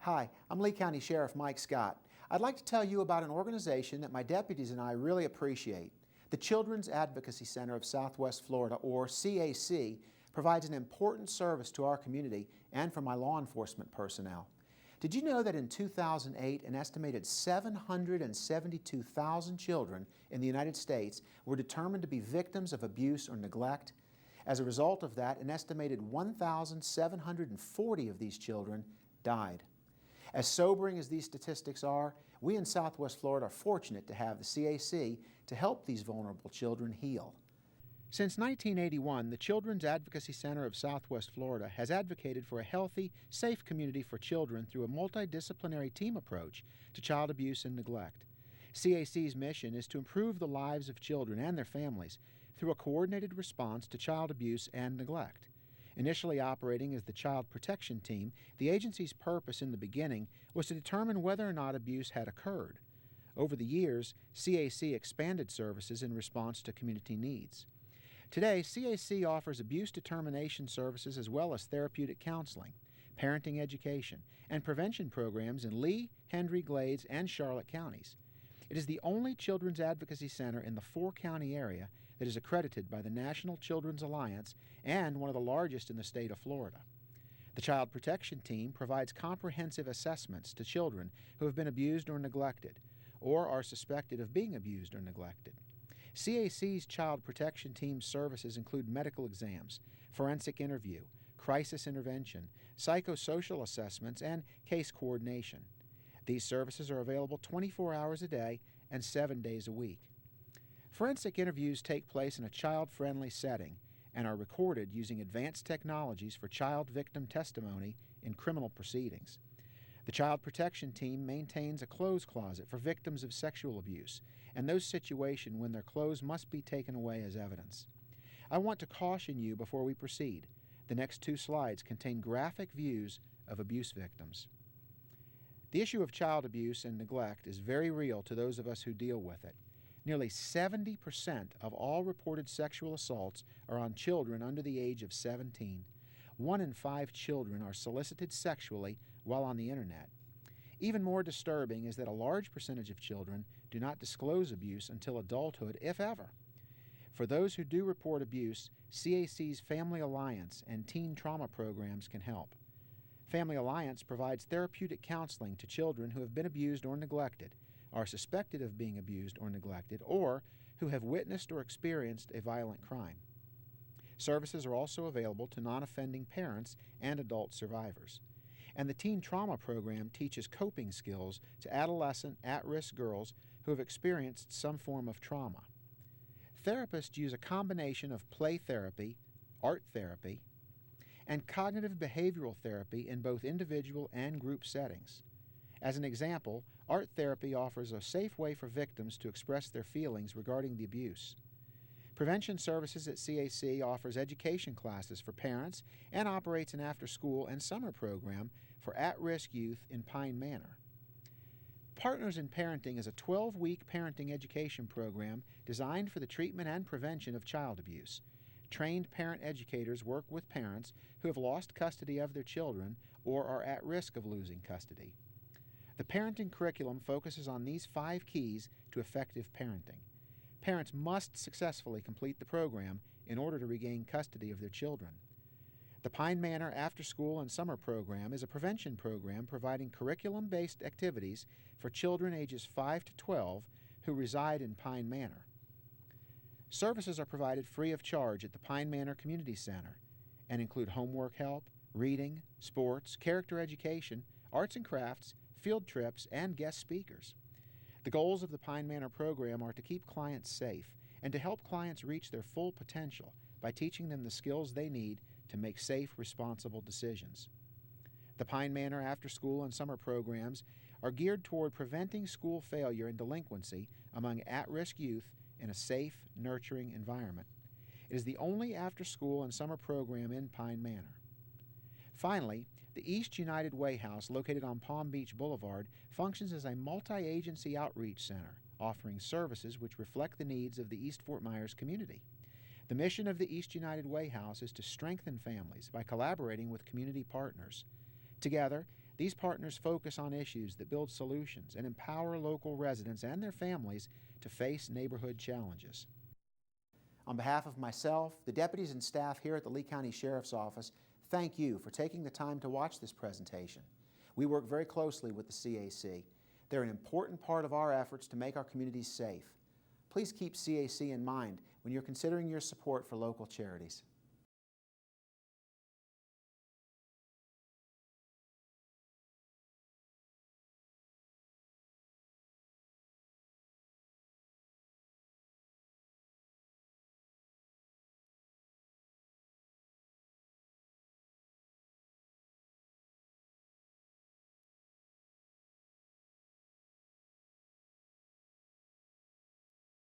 Hi, I'm Lee County Sheriff Mike Scott. I'd like to tell you about an organization that my deputies and I really appreciate. The Children's Advocacy Center of Southwest Florida, or CAC, provides an important service to our community and for my law enforcement personnel. Did you know that in 2008, an estimated 772,000 children in the United States were determined to be victims of abuse or neglect? As a result of that, an estimated 1,740 of these children died. As sobering as these statistics are, we in Southwest Florida are fortunate to have the CAC to help these vulnerable children heal. Since 1981, the Children's Advocacy Center of Southwest Florida has advocated for a healthy, safe community for children through a multidisciplinary team approach to child abuse and neglect. CAC's mission is to improve the lives of children and their families through a coordinated response to child abuse and neglect. Initially operating as the Child Protection Team, the agency's purpose in the beginning was to determine whether or not abuse had occurred. Over the years, CAC expanded services in response to community needs. Today, CAC offers abuse determination services as well as therapeutic counseling, parenting education, and prevention programs in Lee, Hendry, Glades, and Charlotte counties. It is the only children's advocacy center in the four-county area that is accredited by the National Children's Alliance and one of the largest in the state of Florida. The Child Protection Team provides comprehensive assessments to children who have been abused or neglected, or are suspected of being abused or neglected. CAC's Child Protection Team services include medical exams, forensic interview, crisis intervention, psychosocial assessments, and case coordination. These services are available 24 hours a day and 7 days a week. Forensic interviews take place in a child-friendly setting and are recorded using advanced technologies for child victim testimony in criminal proceedings. The Child Protection Team maintains a clothes closet for victims of sexual abuse and those situations when their clothes must be taken away as evidence. I want to caution you before we proceed. The next 2 slides contain graphic views of abuse victims. The issue of child abuse and neglect is very real to those of us who deal with it. Nearly 70% of all reported sexual assaults are on children under the age of 17. 1 in 5 children are solicited sexually while on the internet. Even more disturbing is that a large percentage of children do not disclose abuse until adulthood, if ever. For those who do report abuse, CAC's Family Alliance and teen trauma programs can help. Family Alliance provides therapeutic counseling to children who have been abused or neglected, are suspected of being abused or neglected, or who have witnessed or experienced a violent crime. Services are also available to non-offending parents and adult survivors. And the Teen Trauma Program teaches coping skills to adolescent, at-risk girls who have experienced some form of trauma. Therapists use a combination of play therapy, art therapy, and cognitive behavioral therapy in both individual and group settings. As an example, art therapy offers a safe way for victims to express their feelings regarding the abuse. Prevention Services at CAC offers education classes for parents and operates an after-school and summer program for at-risk youth in Pine Manor. Partners in Parenting is a 12-week parenting education program designed for the treatment and prevention of child abuse. Trained parent educators work with parents who have lost custody of their children or are at risk of losing custody. The parenting curriculum focuses on these 5 keys to effective parenting. Parents must successfully complete the program in order to regain custody of their children. The Pine Manor After School and Summer Program is a prevention program providing curriculum-based activities for children ages 5 to 12 who reside in Pine Manor. Services are provided free of charge at the Pine Manor Community Center and include homework help, reading, sports, character education, arts and crafts, field trips, and guest speakers. The goals of the Pine Manor program are to keep clients safe and to help clients reach their full potential by teaching them the skills they need to make safe, responsible decisions. The Pine Manor After School and Summer programs are geared toward preventing school failure and delinquency among at-risk youth in a safe, nurturing environment. It is the only after-school and summer program in Pine Manor. Finally, the East United Way House, located on Palm Beach Boulevard, functions as a multi-agency outreach center, offering services which reflect the needs of the East Fort Myers community. The mission of the East United Way House is to strengthen families by collaborating with community partners. Together, These partners focus on issues that build solutions and empower local residents and their families to face neighborhood challenges. On behalf of myself, the deputies and staff here at the Lee County Sheriff's Office, thank you for taking the time to watch this presentation. We work very closely with the CAC. They're an important part of our efforts to make our communities safe. Please keep CAC in mind when you're considering your support for local charities.